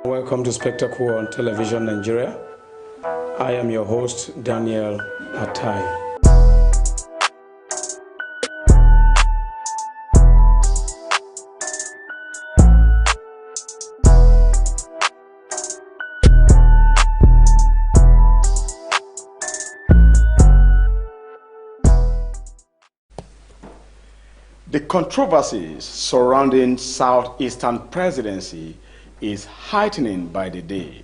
Welcome to Spectacle on Television Nigeria. I am your host, Daniel Atai. The controversies surrounding Southeastern Presidency is heightening by the day.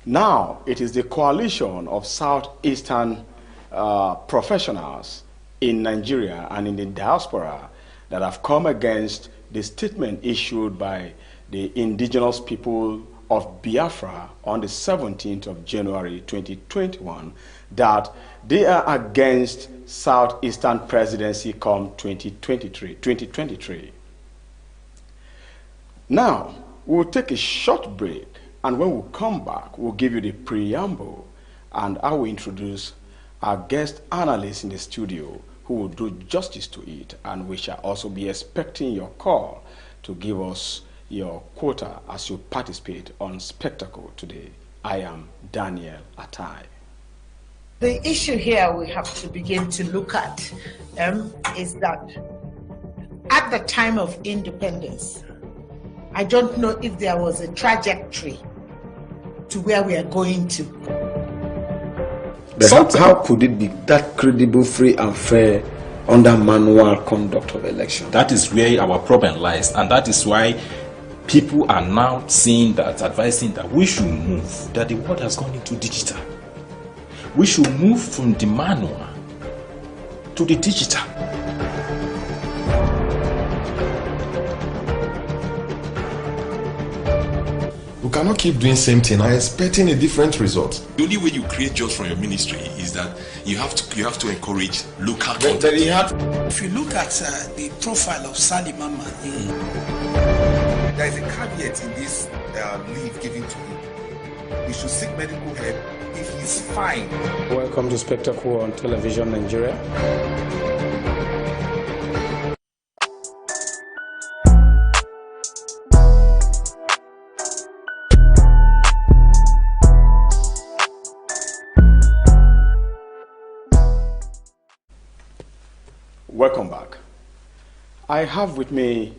Now it is the coalition of Southeastern professionals in Nigeria and in the diaspora that have come against the statement issued by the indigenous people of Biafra on the 17th of January 2021 that they are against Southeastern Presidency come 2023. Now, we'll take a short break, and when we come back, we'll give you the preamble, and I will introduce our guest analyst in the studio who will do justice to it, and we shall also be expecting your call to give us your quota as you participate on Spectacle today. I am Daniel Atai. The issue here we have to begin to look at is that at the time of independence, I don't know if there was a trajectory to where we are going to. But how could it be that credible, free and fair under manual conduct of election? That is where our problem lies, and that is why people are now saying that, advising that we should move, that the world has gone into digital. We should move from the manual to the digital. We cannot keep doing same thing and expecting a different result. The only way you create jobs from your ministry is that you have to encourage local content. If you look at the profile of Sally Mama, there is a caveat in this leave given to him. He should seek medical help if he's fine. Welcome to Spectacle on Television Nigeria. Welcome back. I have with me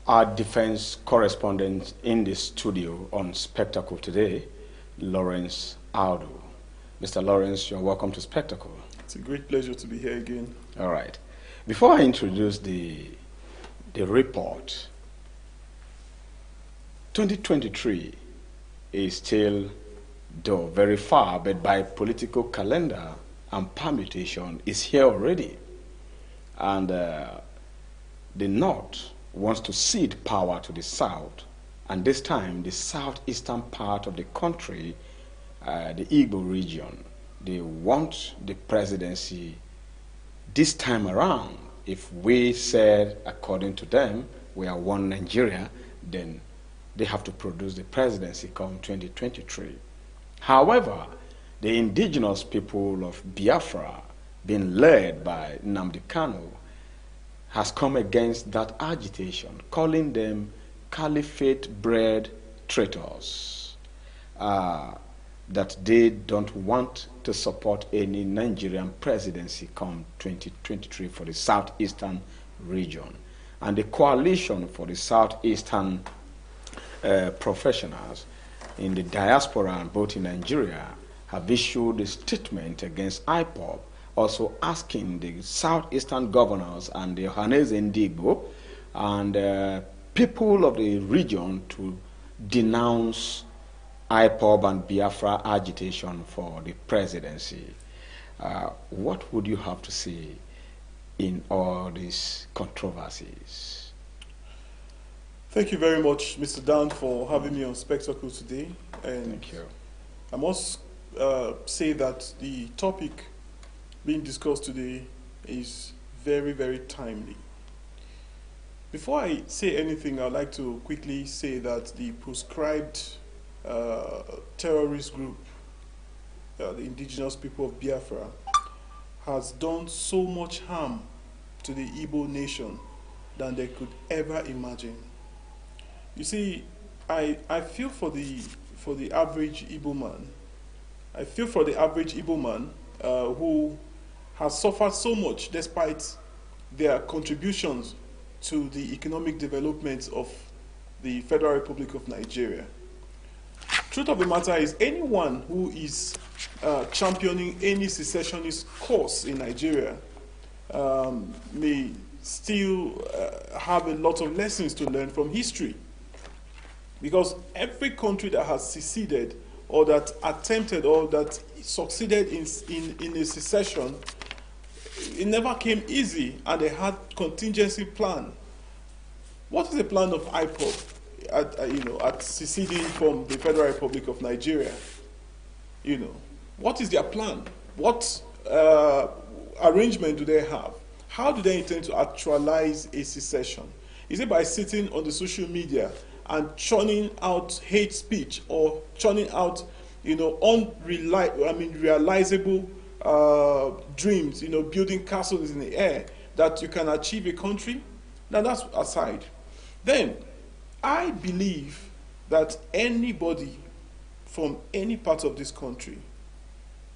our defense correspondent in the studio on Spectacle today, Lawrence Aldo. Mr. Lawrence, you're welcome to Spectacle. It's a great pleasure to be here again. All right. Before I introduce the report, 2023 is still, though very far, but by political calendar and permutation is here already. And the North wants to cede power to the South, and this time the southeastern part of the country, the Igbo region, they want the presidency this time around. If we said, according to them, we are one Nigeria, then they have to produce the presidency come 2023. However, the indigenous people of Biafra, being led by Nnamdi Kanu, has come against that agitation, calling them caliphate-bred traitors, that they don't want to support any Nigerian presidency come 2023 for the southeastern region. And the coalition for the southeastern professionals in the diaspora and both in Nigeria have issued a statement against IPOB, also asking the southeastern governors and the Ohaneze Ndigbo and people of the region to denounce IPOB and Biafra agitation for the presidency. What would you have to say in all these controversies? Thank you very much, Mr. Dan, for having me on Spectacle today. And thank you. I must say that the topic being discussed today is very, very timely. Before I say anything, I'd like to quickly say that the proscribed terrorist group, the indigenous people of Biafra, has done so much harm to the Igbo nation than they could ever imagine. You see, I feel for the average Igbo man. I feel for the average Igbo man who has suffered so much despite their contributions to the economic development of the Federal Republic of Nigeria. Truth of the matter is, anyone who is championing any secessionist cause in Nigeria may still have a lot of lessons to learn from history. Because every country that has seceded or that attempted or that succeeded in a secession, it never came easy, and they had contingency plan. What is the plan of IPOB at seceding from the Federal Republic of Nigeria? What is their plan? What arrangement do they have? How do they intend to actualize a secession? Is it by sitting on the social media and churning out hate speech or churning out, realizable dreams, building castles in the air that you can achieve a country? Now that's aside. Then, I believe that anybody from any part of this country,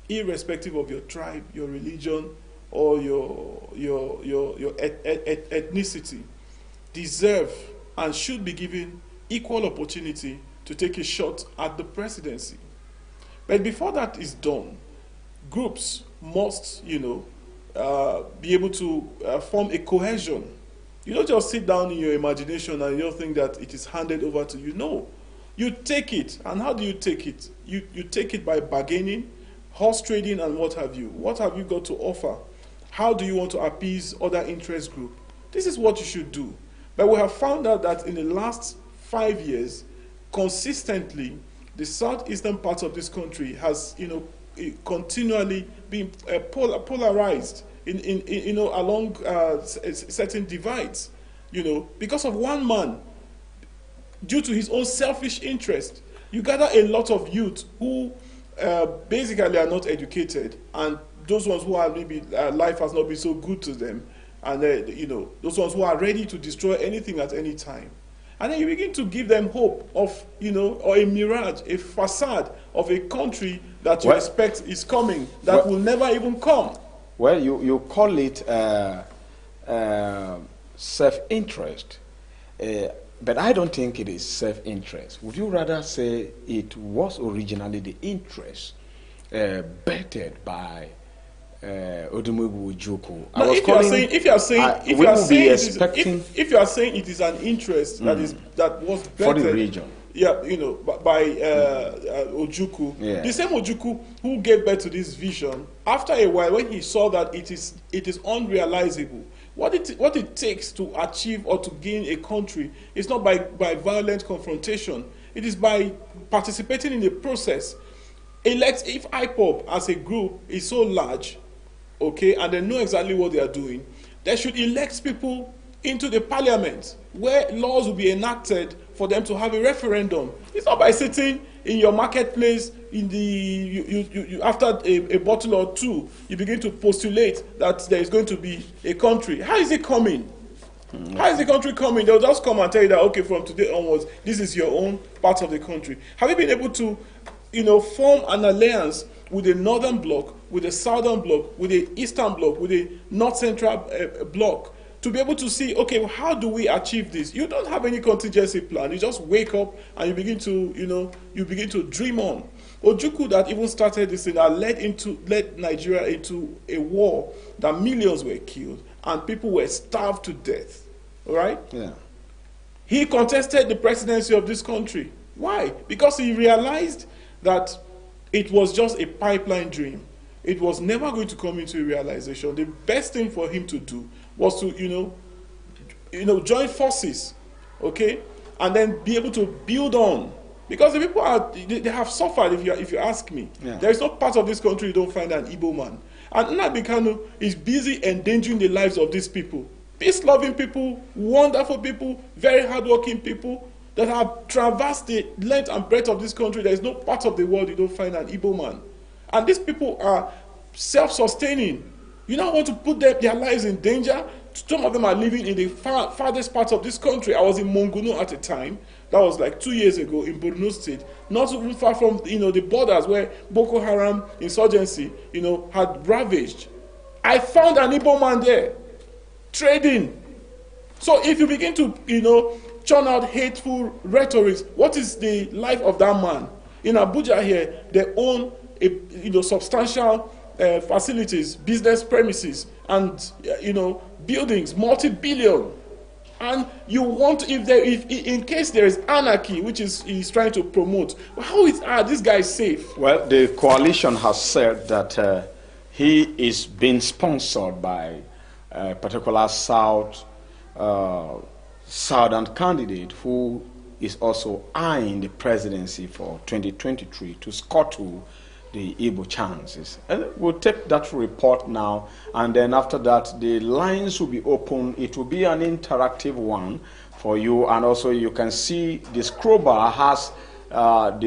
irrespective of your tribe, your religion, or your ethnicity, deserve and should be given equal opportunity to take a shot at the presidency. But before that is done, groups must, be able to form a cohesion. You don't just sit down in your imagination and you don't think that it is handed over to you. No, you take it. And how do you take it? You take it by bargaining, horse trading, and what have you. What have you got to offer? How do you want to appease other interest groups? This is what you should do. But we have found out that in the last 5 years, consistently, the southeastern part of this country has, continually been polarized along certain divides, because of one man, due to his own selfish interest. You gather a lot of youth who basically are not educated, and those ones who are maybe life has not been so good to them, and those ones who are ready to destroy anything at any time. And then you begin to give them hope of, or a mirage, a facade of a country that you expect is coming, that will never even come. Well, you call it self-interest, but I don't think it is self-interest. Would you rather say it was originally the interest bettered by Odumegwu Ojukwu? Now, if you are saying it is an interest that was bettered for the region, by Ojukwu, the same Ojukwu who gave birth to this vision, after a while, when he saw that it is unrealizable, what it takes to achieve or to gain a country is not by violent confrontation. It is by participating in the process. If IPOB as a group is so large, and they know exactly what they are doing, they should elect people into the parliament where laws will be enacted for them to have a referendum. It's not by sitting in your marketplace after a bottle or two, you begin to postulate that there is going to be a country. How is it coming? How is the country coming? They'll just come and tell you that, okay, from today onwards, this is your own part of the country. Have you been able to, form an alliance with the northern bloc, with the southern bloc, with the eastern bloc, with the north-central bloc, to be able to see, okay, how do we achieve this? You don't have any contingency plan. You just wake up and you begin to dream on. Ojukwu that even started this thing that led Nigeria into a war that millions were killed and people were starved to death. All right? Yeah. He contested the presidency of this country. Why? Because he realized that it was just a pipeline dream. It was never going to come into a realization. The best thing for him to do was to, join forces, okay, and then be able to build on. Because the people they have suffered, if you ask me. Yeah. There is no part of this country you don't find an Igbo man. And Nnamdi Kanu is busy endangering the lives of these people. Peace-loving people, wonderful people, very hardworking people that have traversed the length and breadth of this country. There is no part of the world you don't find an Igbo man. And these people are self-sustaining. You don't want to put their lives in danger. Some of them are living in the farthest parts of this country. I was in Monguno at a time. That was like 2 years ago in Borno State, not too far from the borders where Boko Haram insurgency had ravaged. I found an Igbo man there trading. So if you begin to churn out hateful rhetorics, what is the life of that man? In Abuja here, they own substantial facilities, business premises, and buildings, multi-billion. And you want, if in case there is anarchy, which he's trying to promote, how is this guy safe? Well, the coalition has said that he is being sponsored by a particular southern candidate who is also eyeing the presidency for 2023 to scuttle the Igbo chances. And we'll take that report now, and then after that, the lines will be open. It will be an interactive one for you, and also you can see the scroll bar has our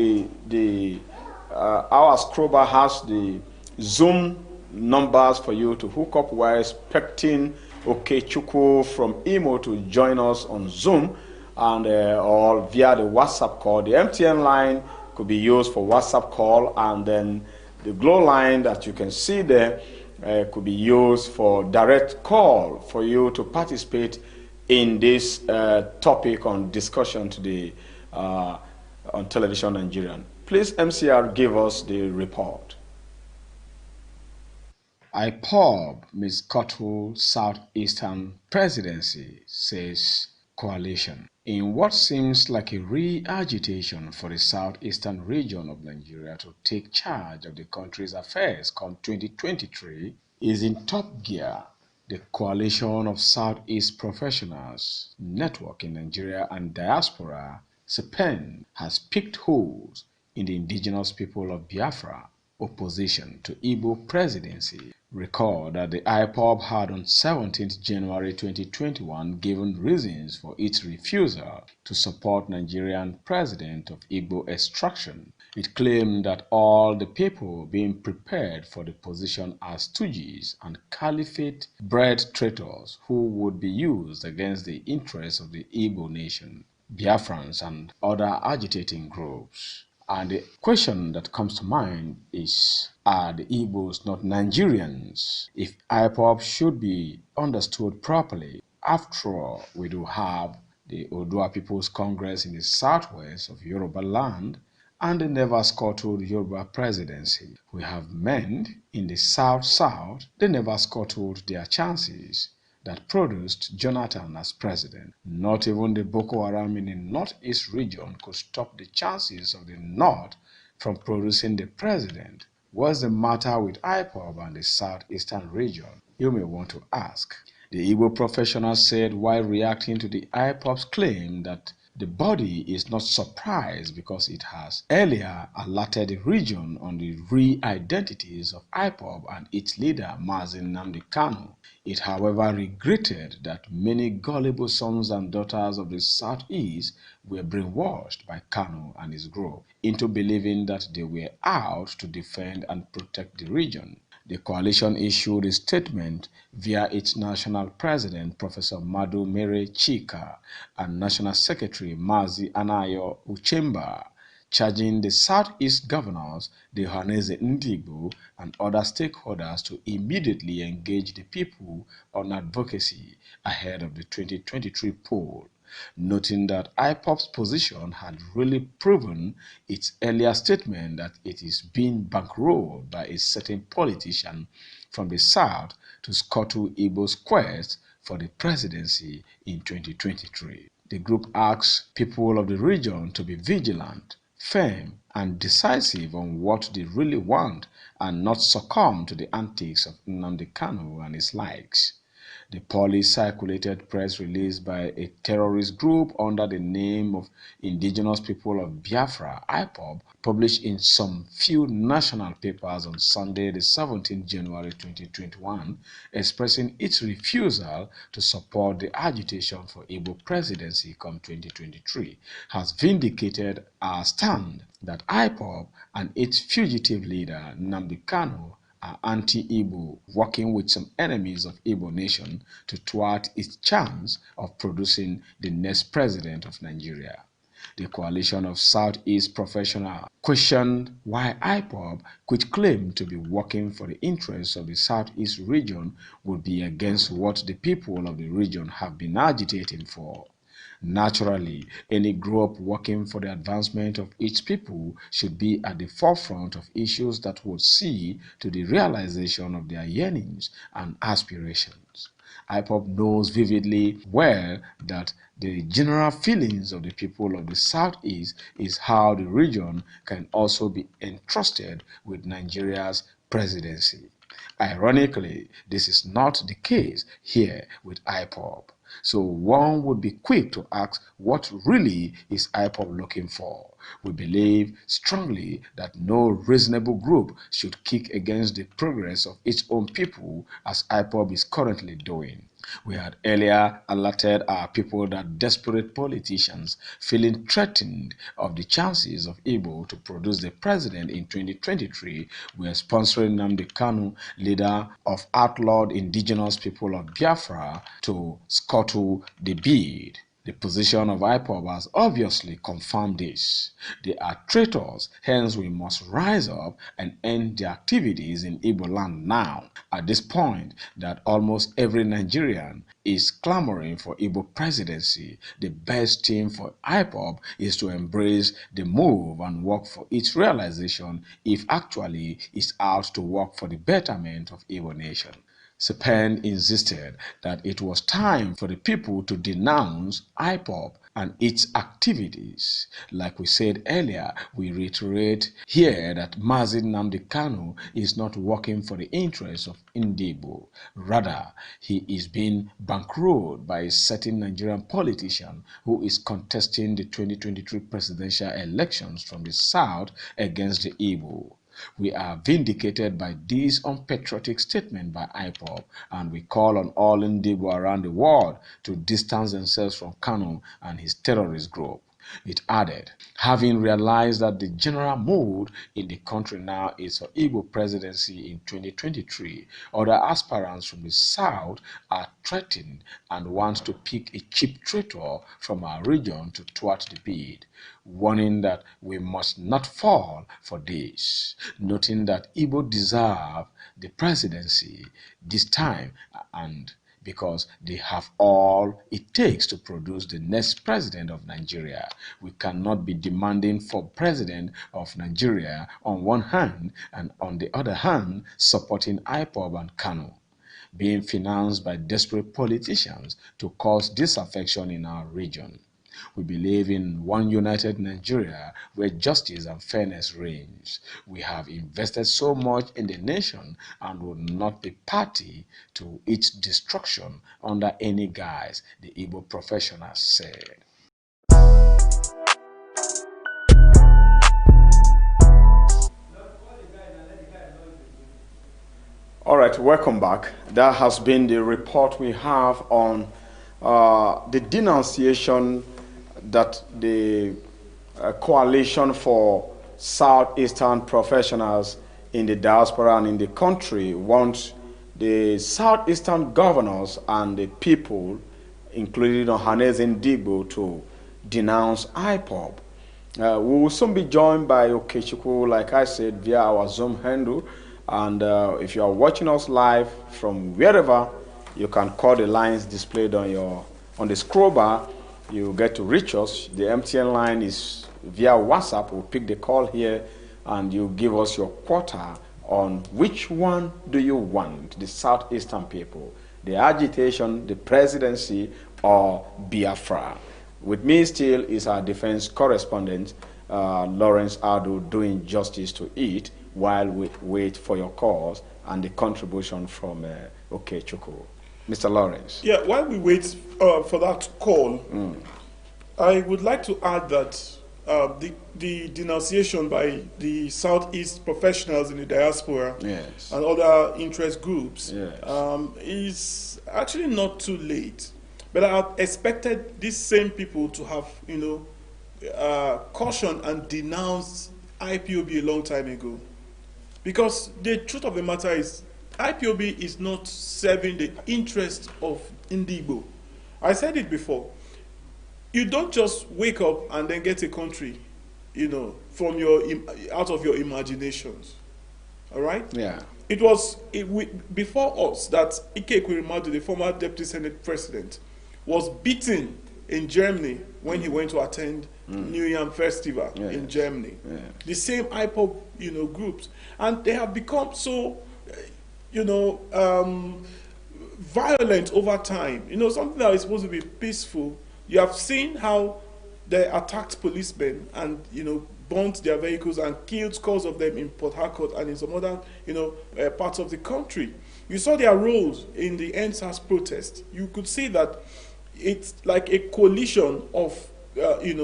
scroll bar has the Zoom numbers for you to hook up. We're expecting Okechukwu from Imo to join us on Zoom and or via the WhatsApp call. The MTN line could be used for WhatsApp call, and then the Glow line that you can see there could be used for direct call for you to participate in this topic on discussion today on Television Nigerian. Please, MCR, give us the report. IPOB, Ms. Scuttle, Southeastern Presidency, says coalition. In what seems like a re-agitation for the southeastern region of Nigeria to take charge of the country's affairs come 2023 is in top gear. The Coalition of Southeast Professionals Network in Nigeria and Diaspora, CPEN, has picked holes in the indigenous people of Biafra opposition to Igbo presidency. Recall that the IPOB had on 17th January 2021 given reasons for its refusal to support Nigerian president of Igbo extraction. It claimed that all the people being prepared for the position are stooges and caliphate-bred traitors who would be used against the interests of the Igbo nation, Biafrans and other agitating groups. And the question that comes to mind is, are the Igbos not Nigerians? If IPOB should be understood properly, after all, we do have the Odua People's Congress in the southwest of Yoruba land and the never scuttled Yoruba presidency. We have men in the south-south, they never scuttled their chances that produced Jonathan as president. Not even the Boko Haram in the northeast region could stop the chances of the north from producing the president. What's the matter with IPOB and the southeastern region? You may want to ask. The Igbo professional said while reacting to the IPOB's claim that the body is not surprised because it has earlier alerted the region on the re-identities of IPOB and its leader Mazi Nnamdi Kanu. It, however, regretted that many gullible sons and daughters of the Southeast were brainwashed by Kanu and his group into believing that they were out to defend and protect the region. The coalition issued a statement via its national president, Professor Madu Mere Chika, and national secretary, Mazi Anayo Uchemba, charging the Southeast governors, the Haneze Ndigbo, and other stakeholders to immediately engage the people on advocacy ahead of the 2023 poll, noting that IPOB's position had really proven its earlier statement that it is being bankrolled by a certain politician from the South to scuttle Igbo's quest for the presidency in 2023. The group asks people of the region to be vigilant, firm, and decisive on what they really want and not succumb to the antics of Nnamdi Kanu and his likes. The poorly circulated press release by a terrorist group under the name of Indigenous People of Biafra, IPOB, published in some few national papers on Sunday, the 17th January 2021, expressing its refusal to support the agitation for Igbo presidency come 2023, has vindicated our stand that IPOB and its fugitive leader, Nnamdi Kanu, are anti-Igbo, working with some enemies of Igbo nation to thwart its chance of producing the next president of Nigeria. The coalition of Southeast professionals questioned why IPOB, which claimed to be working for the interests of the Southeast region, would be against what the people of the region have been agitating for. Naturally, any group working for the advancement of its people should be at the forefront of issues that would see to the realization of their yearnings and aspirations. IPOB knows vividly well that the general feelings of the people of the Southeast is how the region can also be entrusted with Nigeria's presidency. Ironically, this is not the case here with IPOB. So one would be quick to ask, what really is IPOB looking for? We believe strongly that no reasonable group should kick against the progress of its own people as IPOB is currently doing. We had earlier alerted our people that desperate politicians feeling threatened of the chances of Igbo to produce the president in 2023 were sponsoring Nnamdi Kanu, leader of outlawed indigenous people of Biafra, to scuttle the bid. The position of IPOB has obviously confirmed this. They are traitors, hence we must rise up and end their activities in Igbo land now. At this point, that almost every Nigerian is clamoring for Igbo presidency, the best thing for IPOB is to embrace the move and work for its realization if actually it's out to work for the betterment of Igbo nation. Sepen insisted that it was time for the people to denounce IPOB and its activities. Like we said earlier, we reiterate here that Mazi Nnamdi Kanu is not working for the interests of Igbo. Rather, he is being bankrolled by a certain Nigerian politician who is contesting the 2023 presidential elections from the south against the Igbo. We are vindicated by this unpatriotic statement by IPOB, and we call on all Igbo around the world to distance themselves from Kanu and his terrorist group. It added, having realized that the general mood in the country now is for Igbo presidency in 2023, other aspirants from the south are threatened and want to pick a cheap traitor from our region to thwart the bid, warning that we must not fall for this, noting that Igbo deserve the presidency this time and because they have all it takes to produce the next president of Nigeria. We cannot be demanding for president of Nigeria on one hand and on the other hand supporting IPOB and Kanu, being financed by desperate politicians to cause disaffection in our region. We believe in one united Nigeria where justice and fairness reigns. We have invested so much in the nation and will not be party to its destruction under any guise, the Igbo professionals said. All right, welcome back. That has been the report we have on the denunciation that the coalition for Southeastern professionals in the diaspora and in the country want the Southeastern governors and the people, including Ohaneze Ndigbo, to denounce IPOB. We will soon be joined by Okechukwu, like I said, via our Zoom handle. And if you are watching us live from wherever, you can call the lines displayed on the scroll bar. You get to reach us. The MTN line is via WhatsApp. We'll pick the call here and you give us your quota on which one do you want, the Southeastern people, the agitation, the presidency, or Biafra. With me still is our defense correspondent, Lawrence Adu, doing justice to it while we wait for your calls and the contribution from Okechukwu. Mr. Lawrence. Yeah, while we wait for that call, I would like to add that the denunciation by the Southeast professionals in the diaspora and other interest groups is actually not too late. But I expected these same people to have, cautioned and denounced IPOB a long time ago. Because the truth of the matter is, IPOB is not serving the interest of Ndigbo. I said it before. you don't just wake up and then get a country, from your out of your imaginations. All right? Yeah. It was before us that Ike Ekweremadu, the former Deputy Senate President, was beaten in Germany when he went to attend New Yam Festival in Germany. Yeah. The same IPOB, groups. And they have become so, violent over time. Something that is supposed to be peaceful. You have seen how they attacked policemen and, burnt their vehicles and killed scores of them in Port Harcourt and in some other, parts of the country. You saw their roles in the NSAS protest. You could see that it's like a coalition of,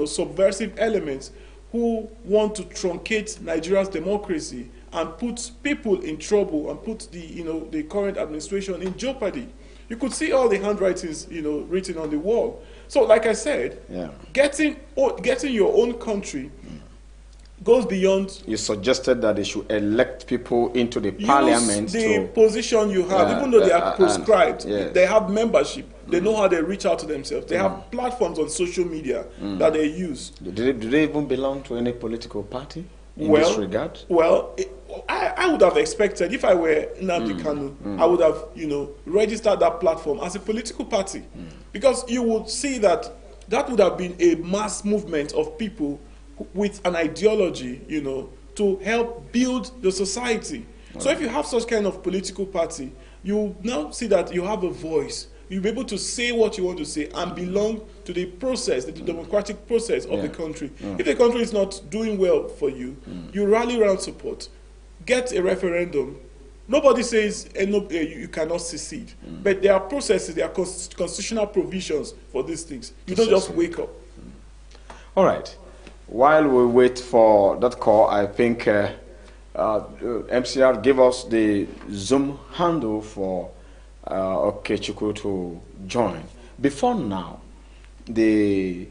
subversive elements who want to truncate Nigeria's democracy and put people in trouble and put the current administration in jeopardy. You could see all the handwritings, written on the wall. So, like I said, getting your own country goes beyond. You suggested that they should elect people into the parliament. The position you have, even though they are proscribed, they have membership. They know how they reach out to themselves. They have platforms on social media that they use. Do they even belong to any political party in this regard? Well, I would have expected, if I were Nnamdi Kanu, I would have, registered that platform as a political party. Because you would see that would have been a mass movement of people with an ideology, to help build the society. So if you have such kind of political party, you now see that you have a voice. You'll be able to say what you want to say and belong to the process, the democratic process of the country. If the country is not doing well for you, you rally around support, get a referendum. Nobody says you cannot secede. But there are processes, there are constitutional provisions for these things. You don't just wake up. All right. While we wait for that call, I think MCR give us the Zoom handle for Okechukwu to join. Before now, you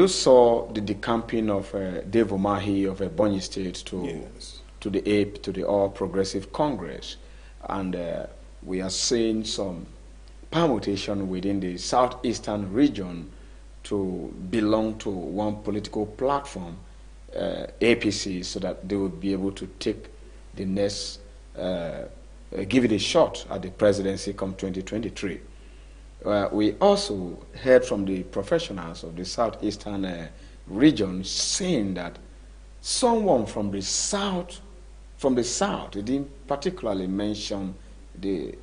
saw the decamping of Dave Umahi of Ebonyi State to the All Progressive Congress, and we are seeing some permutation within the southeastern region to belong to one political platform, APC, so that they would be able to take the next, give it a shot at the presidency come 2023. We also heard from the professionals of the southeastern region saying that someone from the south, they didn't particularly mention the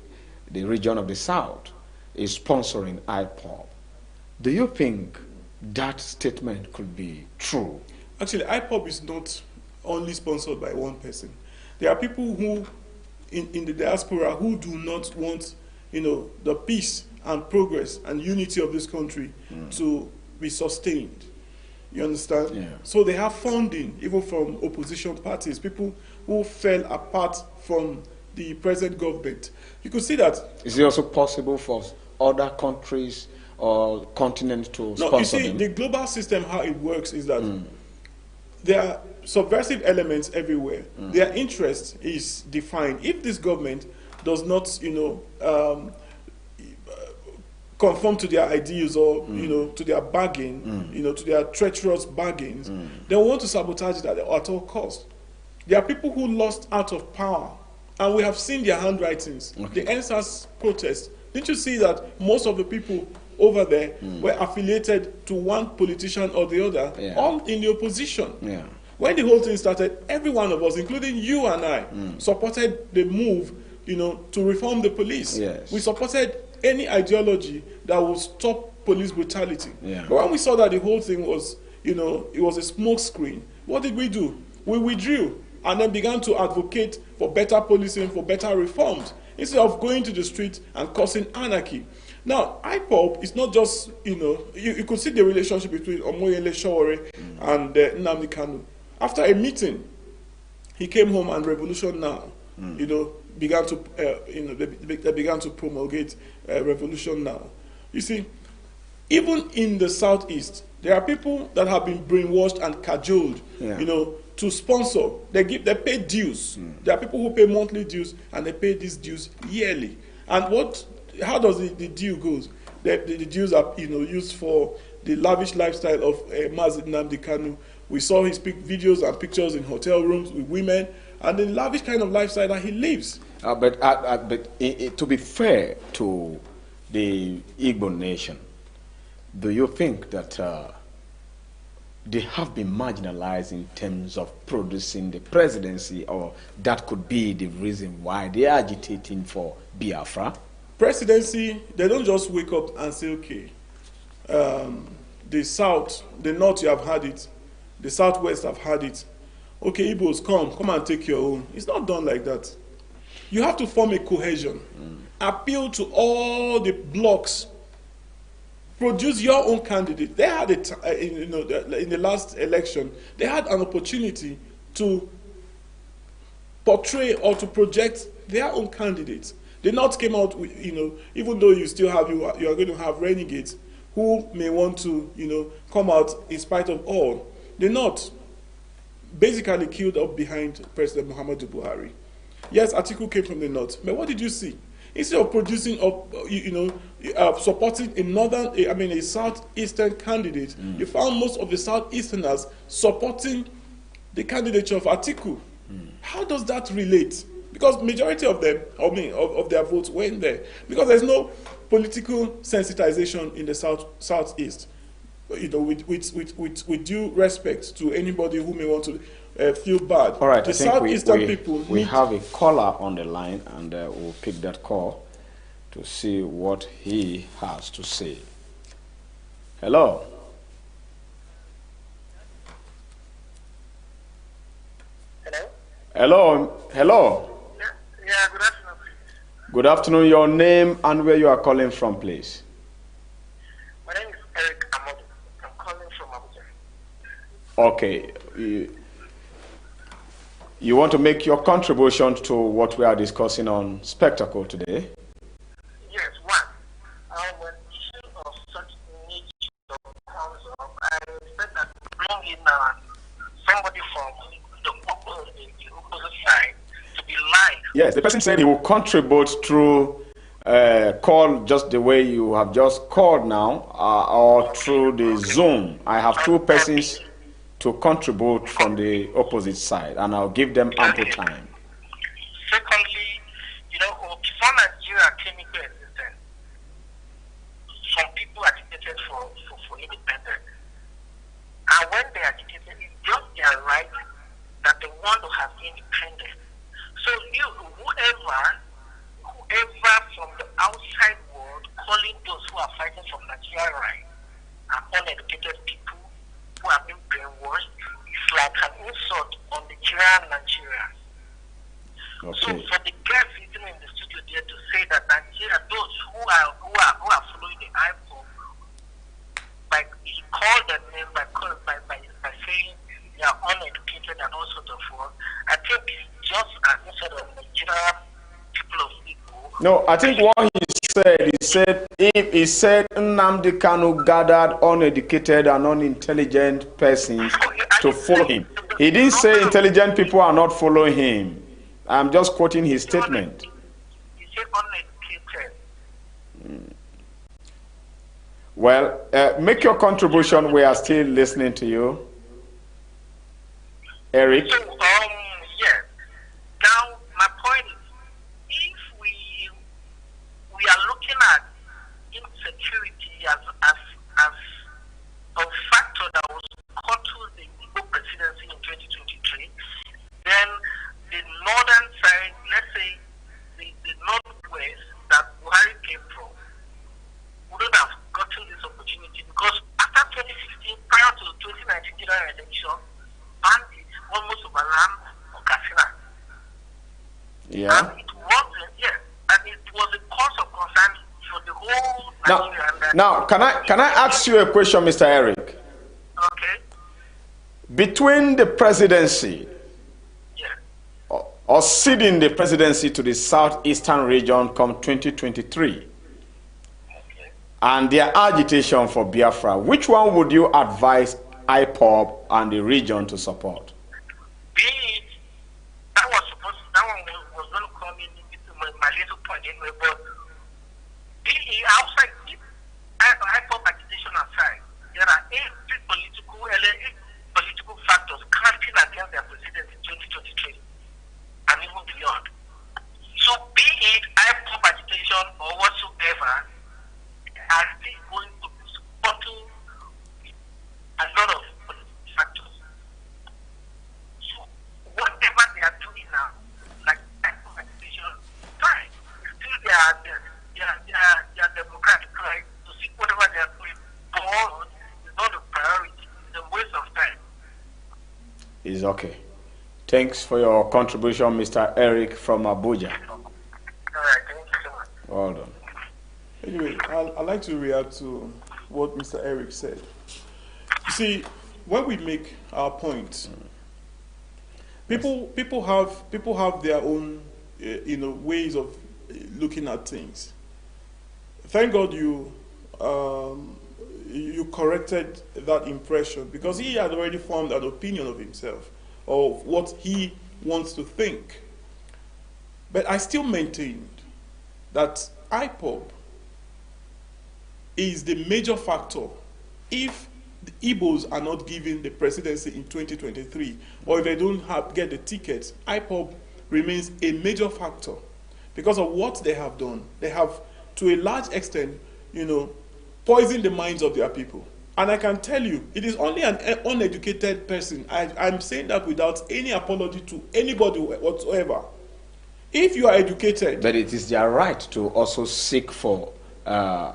region of the south, is sponsoring IPOB. Do you think that statement could be true? Actually, IPOB is not only sponsored by one person. There are people who, in the diaspora, who do not want, the peace and progress and unity of this country to be sustained. You understand? Yeah. So they have funding, even from opposition parties, people who fell apart from the present government. You could see that. Is it also possible for other countries or continents to sponsor them? No, you see, the global system, how it works is that there are subversive elements everywhere. Their interest is defined. If this government does not, conform to their ideals or, to their bargain, to their treacherous bargains, they want to sabotage it at all costs. There are people who lost out of power, and we have seen their handwritings. The NSAS protest. Didn't you see that most of the people over there were affiliated to one politician or the other, all in the opposition? Yeah. When the whole thing started, every one of us, including you and I, supported the move, to reform the police. Yes. We supported any ideology that will stop police brutality. Yeah. But when we saw that the whole thing was, it was a smoke screen, what did we do? We withdrew and then began to advocate for better policing, for better reforms, instead of going to the street and causing anarchy. Now, IPOB is not just, you could see the relationship between Omoyele Sowore and Nnamdi Kanu. After a meeting, he came home and Revolution Now, began to, they began to promulgate Revolution Now. You see, even in the Southeast, there are people that have been brainwashed and cajoled, to sponsor. They pay dues. There are people who pay monthly dues, and they pay these dues yearly. And how does the deal goes? that the Jews are, used for the lavish lifestyle of Mazi Nnamdi Kanu. We saw his videos and pictures in hotel rooms with women, and the lavish kind of lifestyle that he lives. But to be fair to the Igbo nation, do you think that they have been marginalized in terms of producing the presidency, or that could be the reason why they are agitating for Biafra? Presidency, they don't just wake up and say, okay, the South, the North, you have had it. The Southwest have had it. Okay, Igbos, come and take your own. It's not done like that. You have to form a cohesion. Appeal to all the blocks. Produce your own candidate. They had in the last election, they had an opportunity to portray or to project their own candidates. The North came out with, even though you still have, you are going to have renegades who may want to, come out in spite of all. The North basically queued up behind President Muhammadu Buhari. Yes, Atiku came from the North, but what did you see? Instead of producing, supporting a southeastern candidate, you found most of the southeasterners supporting the candidature of Atiku. How does that relate? Because majority of them, of their votes went there. Because there's no political sensitization in the southeast. With due respect to anybody who may want to feel bad. All right, the I think southeastern people we have a caller on the line, and we'll pick that call to see what he has to say. Hello. Hello. Yeah, good afternoon. Good afternoon. Your name and where you are calling from, please. My name is Eric Amadu. I'm calling from Abuja. Okay. You want to make your contribution to what we are discussing on Spectacle today? Yes, one. When the issue of such nature comes up, I expect that we bring in somebody from the opposite side to be live. Yes, the person said he will contribute through call just the way you have just called now, or through the Zoom. I have two persons to contribute from the opposite side, and I'll give them ample time. Secondly, before Nigeria came into existence, some people agitated for independence. And when they agitated, it's just their right that they want to have independence. So whoever from the outside world calling those who are fighting for Nigerian rights are uneducated people who have been brainwashed, it's like an insult on the Nigeria. Okay. So for the guys sitting in the studio there to say that Nigeria, those who are following the IPOB, he called their name by saying they are uneducated and all sorts of work. I think it's just an insult of Nigeria people of Igbo. No, I think what he said Nnamdi Kanu gathered uneducated and unintelligent persons to follow him. He didn't say intelligent people are not following him. I'm just quoting his statement. He said uneducated. Well, make your contribution. We are still listening to you. Eric? So, yes. Now, my point is, if we are looking at insecurity as a factor that was caught to the Igbo presidency in 2023, then the northern side, let's say the northwest that Buhari came from, wouldn't have gotten this opportunity because after 2016, prior to the 2019 general election, bandits almost overran Okasina. Yeah. And it wasn't, yes, and it was a cause of concern for the whole Nigeria. Now, can I ask you a question, Mr. Eric? Okay. Between the presidency or ceding the presidency to the southeastern region come 2023 and their agitation for Biafra, which one would you advise IPOB and the region to support? That one was going to come in my little point anyway, but outside is okay. Thanks for your contribution, Mr. Eric from Abuja. All right, thank you so much. Well done. Anyway, I'd like to react to what Mr. Eric said. You see, when we make our point, people have their own ways of looking at things. Thank God you corrected that impression, because he had already formed an opinion of himself, of what he wants to think. But I still maintained that IPOB is the major factor if the Igbos are not given the presidency in 2023, or if they don't get the tickets. IPOB remains a major factor because of what they have done. They have, to a large extent, poisoned the minds of their people. And I can tell you, it is only an uneducated person. I'm saying that without any apology to anybody whatsoever. If you are educated... But it is their right to also seek for their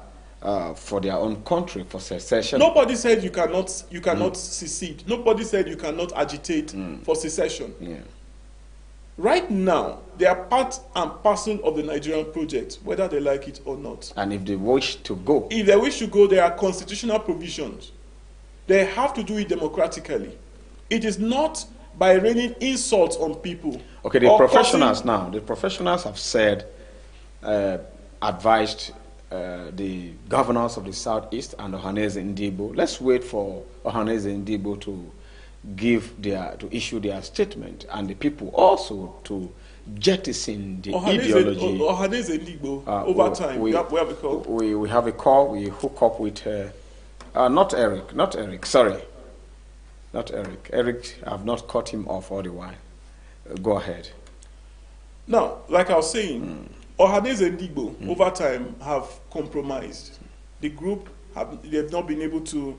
own country, for secession. Nobody said you cannot secede. Nobody said you cannot agitate for secession. Yeah. Right now, they are part and parcel of the Nigerian project, whether they like it or not. And if they wish to go... If they wish to go, there are constitutional provisions. They have to do it democratically. It is not by raining insults on people. Okay, the professionals have said, advised the governors of the Southeast and Ohanaeze Ndigbo. Let's wait for Ohanaeze Ndigbo to issue their statement, and the people also to jettison the ideology. Ohanaeze Ndigbo, over time, we have a call. We have a call. We hook up with not Eric. Sorry, not Eric. Eric, I've not cut him off all the while. Go ahead. Now, like I was saying, Ohanaeze Ndigbo over time have compromised. The group they have not been able to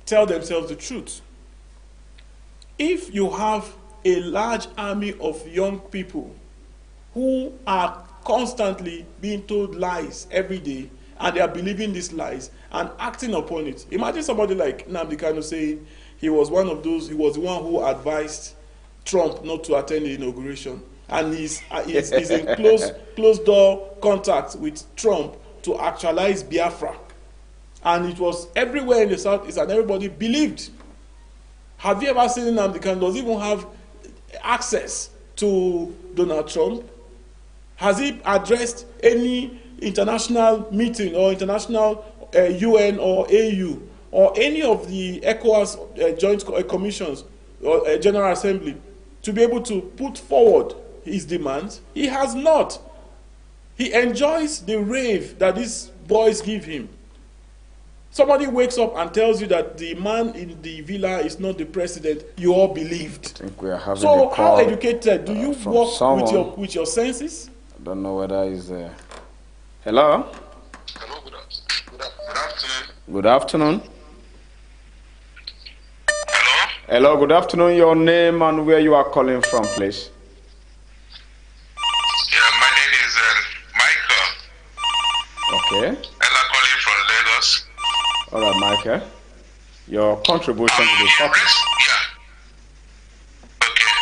tell themselves the truth. If you have a large army of young people who are constantly being told lies every day, and they are believing these lies and acting upon it. Imagine somebody like Nnamdi Kanu saying he was one of those, he was the one who advised Trump not to attend the inauguration, and he's in closed door contact with Trump to actualize Biafra. And it was everywhere in the Southeast, and everybody believed. Have you ever seen Nnamdi Kanu does even have access to Donald Trump? Has he addressed any international meeting or international UN or AU or any of the ECOWAS joint commissions or General Assembly to be able to put forward his demands? He has not. He enjoys the rave that these boys give him. Somebody wakes up and tells you that the man in the villa is not the president, you all believed. I think we are having so a call, how educated do you work with your senses? I don't know whether it's hello? Hello, good afternoon. Good afternoon. Hello? Hello, good afternoon. Your name and where you are calling from, please. Yeah, my name is Michael. Okay. Ella calling from Lagos. All right, Michael. Your contribution to the topic. Yeah. Okay.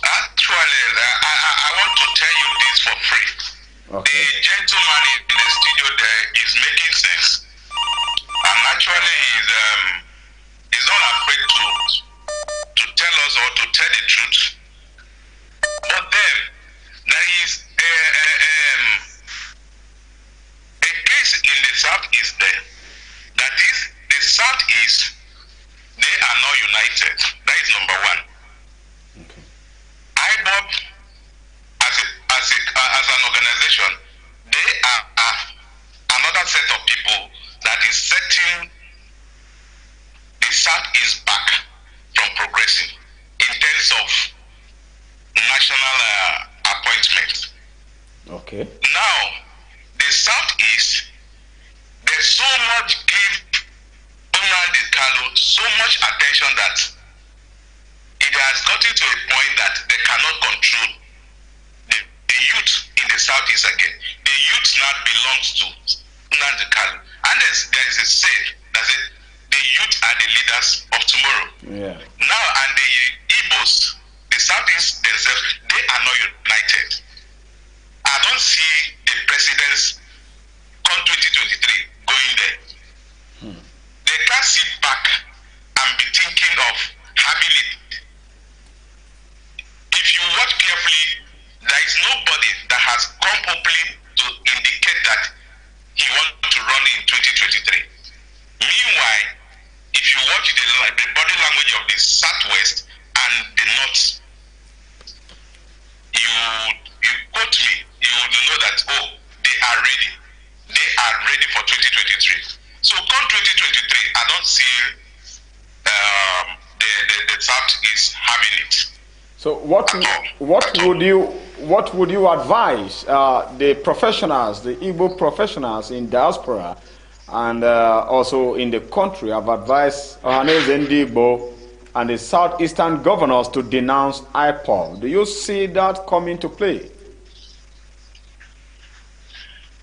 Actually, I want to tell you this for free. Okay. The gentleman in the studio there is making sense. And actually, he's not afraid to tell us or to tell the truth. But then, there is a case in the Southeast there. That is, the Southeast, they are not united. That is number one. Okay. IPOB, as an organization, they are another set of people that is setting the Southeast back from progressing in terms of national appointments. Okay. Now, the Southeast, there's so much give Nnamdi Kanu so much attention that it has gotten to a point that they cannot control the youth in the Southeast again. The youth now belongs to Nnamdi Kanu. And there is a saying that says, the the youth are the leaders of tomorrow. Yeah. Now, and the Igbos, the Southeast themselves, they are not united. I don't see the presidents come 2023 going there. They can't sit back and be thinking of having it. If you watch carefully, there is nobody that has come openly to indicate that he wants to run in 2023. Meanwhile, if you watch the body language of the Southwest and the North, you quote me, you will know that, oh, they are ready. They are ready for 2023. So come 2023, I don't see the South is having it. So what would you advise the professionals, the Igbo professionals in diaspora and also in the country have advised Ohaneze Igbo and the southeastern governors to denounce IPOB? Do you see that come into play?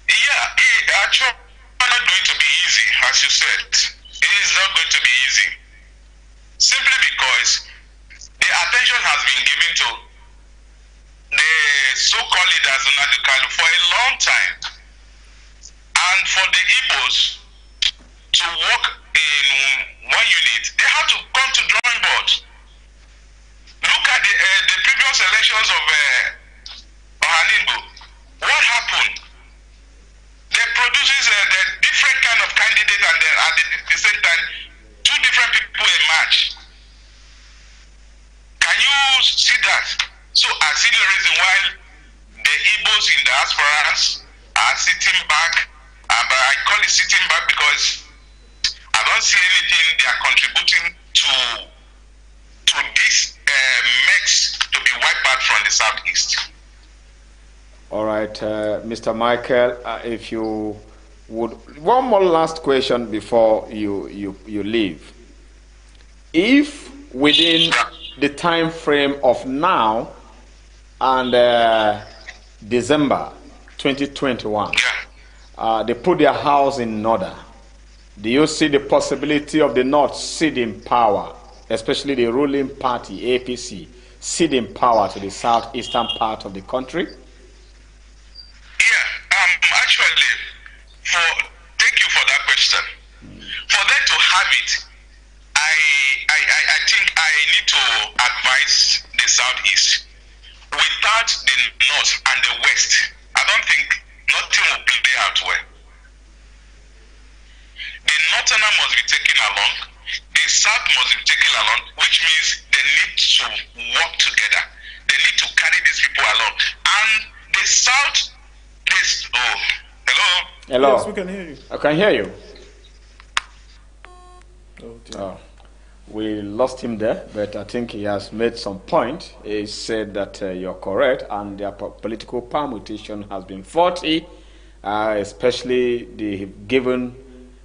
Yeah, actually, it's not going to be easy, as you said. It is not going to be easy. Simply because the attention has been given to the so-called leaders in Nigerian for a long time. And for the Igbos to work in one unit, they have to come to drawing board. Look at the previous elections of Ohanigbo. What happened? They produces the different kind of candidate, and then at the same time, two different people emerge. Can you see that? So I see the reason why the Igbos in diasporas are sitting back, but I call it sitting back because I don't see anything they are contributing to this mix to be wiped out from the Southeast. All right, Mr. Michael, if you would, one more last question before you leave. If within the time frame of now and December 2021, they put their house in order, do you see the possibility of the North ceding power, especially the ruling party, APC, ceding power to the southeastern part of the country? Actually, thank you for that question. For them to have it, I think I need to advise the Southeast. Without the North and the West, I don't think nothing will play out well. The Northerner must be taken along, the South must be taken along, which means they need to work together. They need to carry these people along. And the South, hello? Hello. Yes, we can hear you. I can hear you. Oh, dear. Oh, we lost him there, but I think he has made some point. He said that you're correct, and their political permutation has been faulty, especially given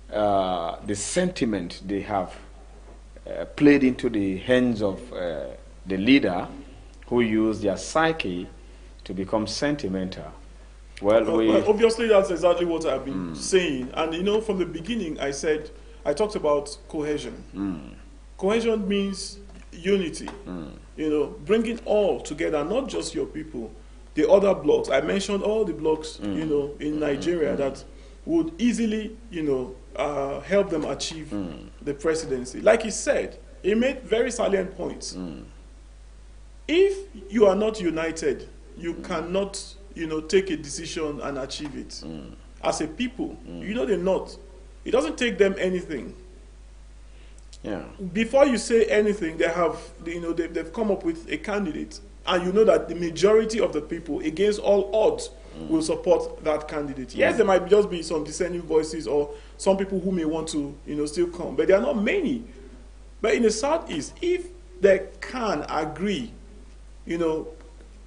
the sentiment they have played into the hands of the leader who used their psyche to become sentimental. Well, obviously that's exactly what I've been saying. And you know, from the beginning I talked about cohesion. Cohesion means unity. You know, bringing all together, not just your people, the other blocks. I mentioned all the blocks, you know, in Nigeria that would easily, you know, help them achieve the presidency. Like he said, he made very salient points. If you are not united, you cannot, you know, take a decision and achieve it. As a people, you know, they're not. It doesn't take them anything. Yeah. Before you say anything, they have, you know, they've come up with a candidate, and you know that the majority of the people, against all odds, will support that candidate. Yes, there might just be some dissenting voices or some people who may want to, you know, still come, but there are not many. But in the Southeast, if they can agree, you know,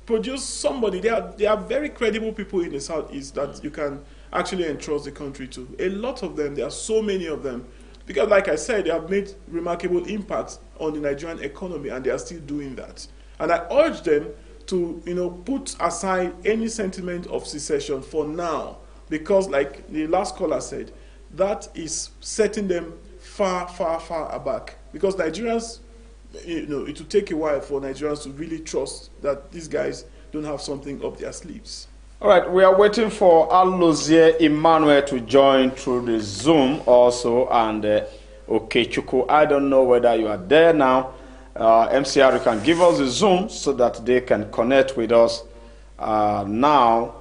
produce somebody, there are very credible people in the Southeast that you can actually entrust the country to. A lot of them, there are so many of them, because like I said, they have made remarkable impacts on the Nigerian economy, and they are still doing that. And I urge them to, you know, put aside any sentiment of secession for now, because like the last caller said, that is setting them far, far, far back. Because Nigerians, it will take a while for Nigerians to really trust that these guys don't have something up their sleeves. All right, we are waiting for Alozie Emmanuel to join through the Zoom also, and Okechukwu. I don't know whether you are there now. MCR, you can give us the Zoom so that they can connect with us now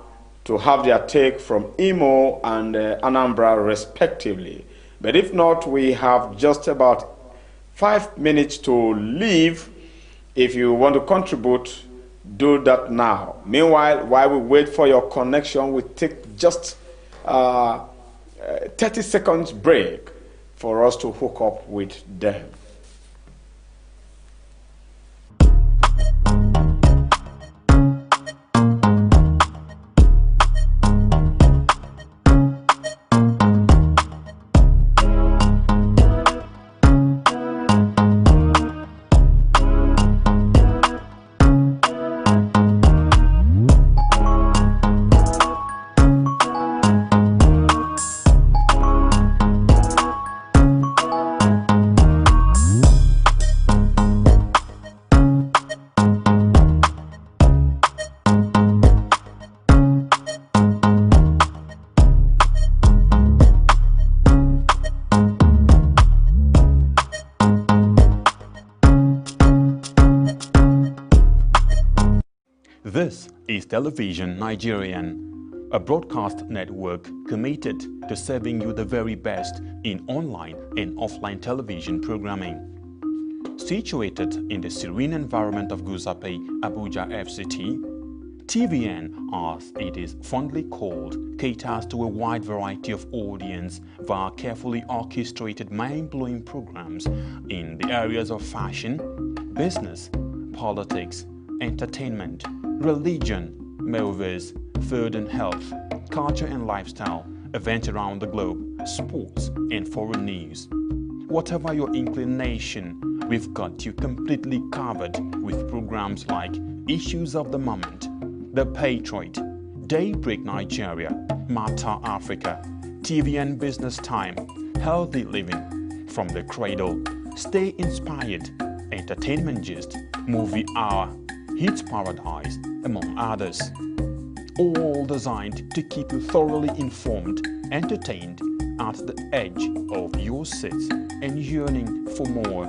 to have their take from Imo and Anambra respectively. But if not, we have just about 5 minutes to leave. If you want to contribute, do that now. Meanwhile, while we wait for your connection, we take just 30 seconds break for us to hook up with them. This is Television Nigerian, a broadcast network committed to serving you the very best in online and offline television programming. Situated in the serene environment of Guzape, Abuja FCT, TVN, as it is fondly called, caters to a wide variety of audience via carefully orchestrated mind-blowing programs in the areas of fashion, business, politics, entertainment, religion, movies, food and health, culture and lifestyle, events around the globe, sports and foreign news. Whatever your inclination, we've got you completely covered with programs like Issues of the Moment, The Patriot, Daybreak Nigeria, Matter Africa, TVN Business Time, Healthy Living, From the Cradle, Stay Inspired, Entertainment Gist, Movie Hour, Hits Paradise, among others. All designed to keep you thoroughly informed, entertained, at the edge of your seats and yearning for more.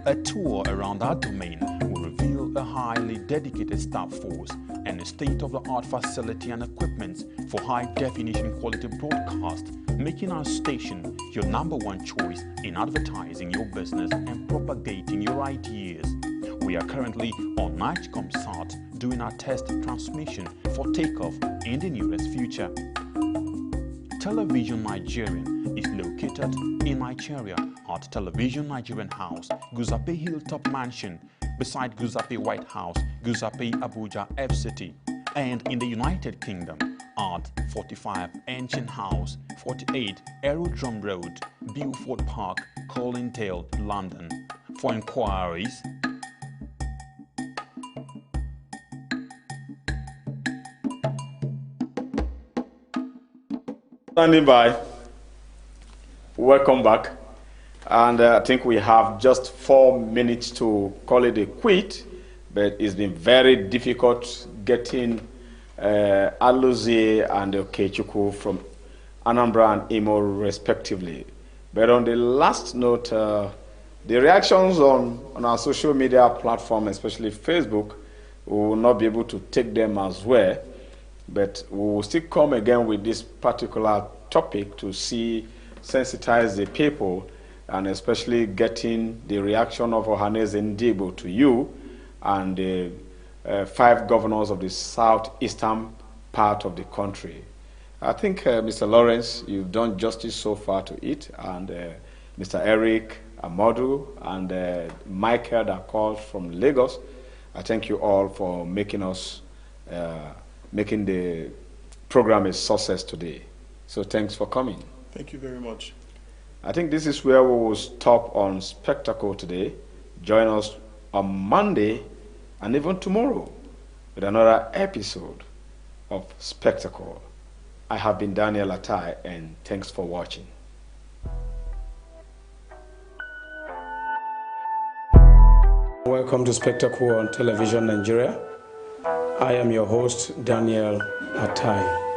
A tour around our domain will reveal a highly dedicated staff force and a state-of-the-art facility and equipment for high-definition quality broadcast, making our station your #1 choice in advertising your business and propagating your ideas. We are currently on NightComSat doing our test transmission for takeoff in the nearest future. Television Nigerian is located in Nigeria at Television Nigerian House, Guzape Hilltop Mansion, beside Guzape White House, Guzape Abuja FCT, and in the United Kingdom at 45 Ancient House, 48 Aerodrome Road, Beaufort Park, Colindale, London. For inquiries, standing by. Welcome back. And I think we have just 4 minutes to call it a quit, but it's been very difficult getting Alozie and Okechukwu from Anambra and Imo respectively. But on the last note, the reactions on our social media platform, especially Facebook, we will not be able to take them as well. But we will still come again with this particular topic to sensitize the people, and especially getting the reaction of Ohaneze Ndigbo to you and the 5 governors of the southeastern part of the country. I think, Mr. Lawrence, you've done justice so far to it, and Mr. Eric Amodu and Michael that called from Lagos. I thank you all for making the program a success today. So thanks for coming. Thank you very much. I think this is where we will stop on Spectacle today. Join us on Monday and even tomorrow with another episode of Spectacle. I have been Daniel Atai, and thanks for watching. Welcome to Spectacle on Television Nigeria. I am your host, Daniel Atai.